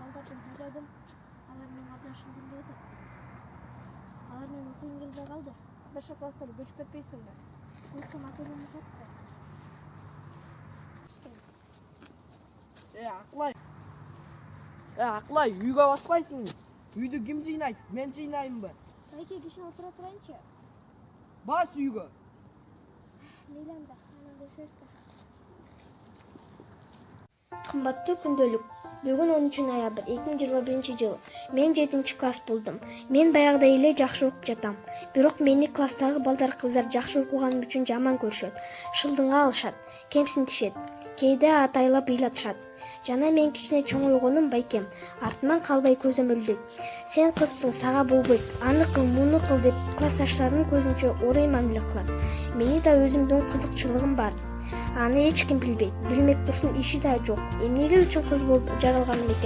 балдардын тайладым. Алар менин абдашын билбейди. Алар менен окуйм келбей калды. 5 класска көчүп кетпейсиңби? Көчсөм ата-энем ушатты. Акылай, үйгө баспайсың. Үйдү ким жыйнайт? Мен жыйнаймынбы? Байке киши отура турайынчы. Бас үйгө. Мейлі анда, анан көрүшөбүз да. Кымбаттуу күндөлүк. Бүгүн 10-ноябрь 2021-жыл. Мен 7-класс болдум. Мен баягыдай эле жакшы окуп жатам. Бирок мени класстагы балдар кыздар жакшы окуганым үчүн жаман көрүшөт. Шылдыңга алышат, кемсинтишет. Кээде атайлап ыйлатышат. Жана мен кичине чоңойгонум байкем. Артынан калбай көзөмөлдөйт. Сен кызсың, сага болбойт. Аны кыл, муну кыл деп классташтарынын көзүнчө орой мамиле кылат. Мени да өзүмдүн кызыкчылыгым бар. Аны эч ким билбейт. Билмек турсун иши да жок. Эмнеге үчүн кыз болуп жаралганым экен?